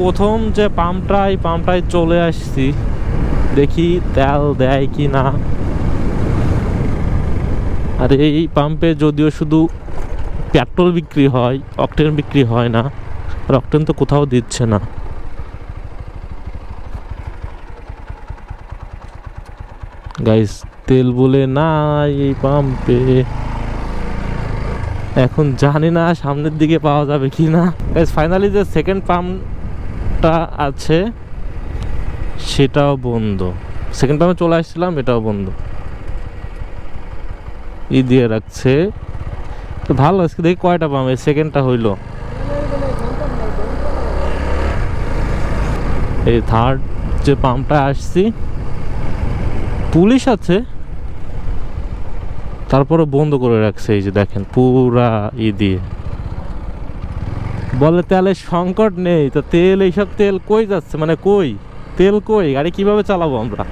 প্রথম যে পাম্পটায় চলে আসছি, দেখি তেল দেয় কি না। আর এই পাম্পে যদিও শুধু পেট্রোল বিক্রি হয়, অকটেন বিক্রি হয় না। আর অকটেন তো কোথাও দিচ্ছে না। গাইস, তেল বলে না এই পাম্পে। এখন জানি না সামনের দিকে পাওয়া যাবে কি না। গাইস, ফাইনালি যে সেকেন্ড পাম্পটা আছে সেটাও বন্ধ। সেকেন্ড পাম্পে চলে আসছিলাম, এটাও বন্ধ, দিয়ে রাখছে। তো ভালো, আজকে দেখি কয়টা পাম্প। এই সেকেন্ডটা হইলো, এই থার্ড যে পাম্পটা আসছি পুলিশ আছে, তারপরে বন্ধ করে রাখছে। এই যে দেখেন পুরা দিয়ে বলে তেলের সংকট নেই। তো তেল, এইসব তেল কই যাচ্ছে, মানে কই তেল, কই গাড়ি কিভাবে চালাবো আমরা,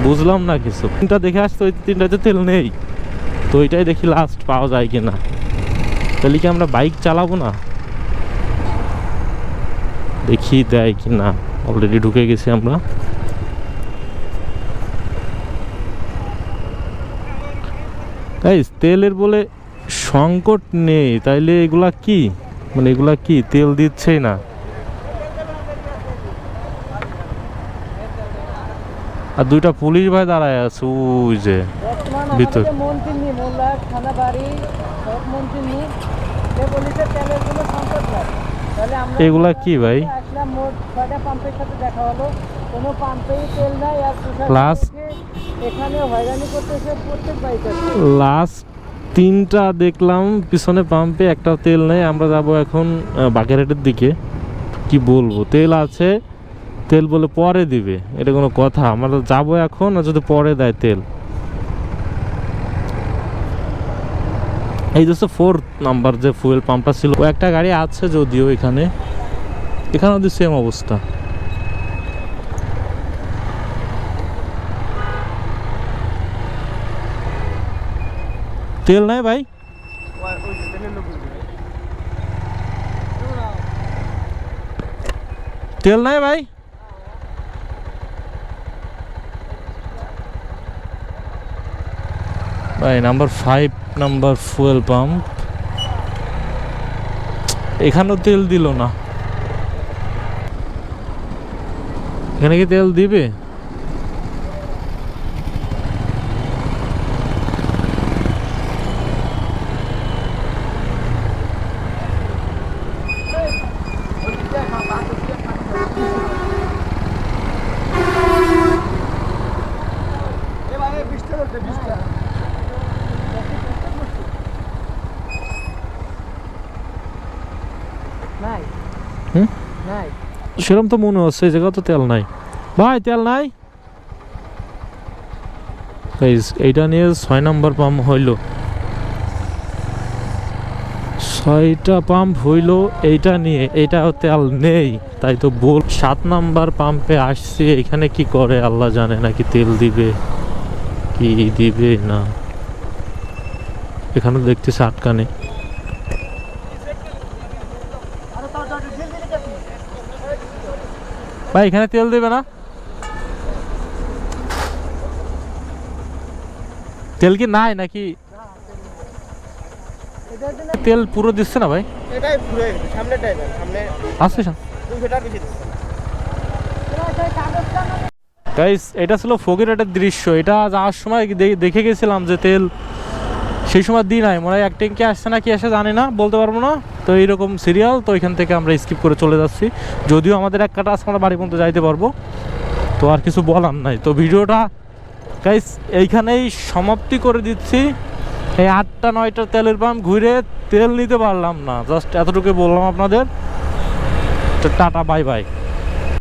বুঝলাম না কিছু। তিনটা দেখে আসতো, ওই তিনটাতে তেল নেই। তো ওইটাই দেখি লাস্ট পাওয়া যায় কিনা। তাহলে কি আমরা বাইক চালাবো না, দেখি দেয় কি না। অলরেডি ঢুকে গেছি আমরা। গাইস, তেলের বলে সংকট নেই, তাইলে এগুলা কি, মানে এগুলা কি তেল দিচ্ছেই না। আর দুইটা পুলিশ ভাই দাঁড়ায় আছে ওই যে ভিতর। এগুলা কি ভাই, লাস্ট তিনটা দেখলাম পিছনে পাম্পে, একটা তেল নেই। আমরা যাব এখন বাগেরহাটের দিকে। কি বলবো, তেল আছে, তেল বলে পরে দিবে, এটা কোনো কথা? আমরা যাবো এখন, আর যদি পরে দেয় তেল। এই যে 4 নাম্বার যে ফুয়েল পাম্পটা ছিল, ও একটা গাড়ি আছে যদিও এখানে, এখানেও সেম অবস্থা। তেল নাই ভাই, তেল নাই ভাই। ভাই নাম্বার 5 নাম্বার ফুয়েল পাম্প, এখানেও তেল দিল না। এখানে কি তেল দিবে? সেরকম তো মনে হচ্ছে, এই জায়গা তো তেল নাই ভাই, তেল নাই। এইটা নিয়ে 6 নাম্বার পাম্প হইল, 6টা পাম্প হইল এইটা নিয়ে। এইটাও তেল নেই, তাই তো বল। 7 নাম্বার পাম্পে আসছি, এখানে কি করে আল্লাহ জানে, নাকি তেল দিবে কি দিবে না। এখানে দেখতেছি আটকানে। ভাই এখানে তেল দেবে না? তেল কি নাই নাকি? তেল পুরো দিচ্ছে না ভাই, এটাই পুরো সামনেটাই সামনে আছে। 200 টাকা বেশি দিচ্ছে। গাইস, এটা ছিল ফকিরহাটের দৃশ্য। এটা যাওয়ার সময় দেখে গেছিলাম যে তেল সেই সময় দিই নাই, মনে হয় এক ট্যাঙ্কি আসছে না কি আসে জানি না, বলতে পারবো না। তো এইরকম সিরিয়াল, তো এখান থেকে আমরা স্কিপ করে চলে যাচ্ছি। যদিও আমাদের এক কাটা আছে, আমরা বাড়ি পর্যন্ত যাইতে পারবো, তো আর কিছু বলার নাই। তো ভিডিওটা গাইস এইখানেই সমাপ্তি করে দিচ্ছি। এই 8টা 9টা তেলের পাম্প ঘুরে তেল নিতে পারলাম না, জাস্ট এতটুকু বললাম আপনাদের। তো টাটা, বাই বাই।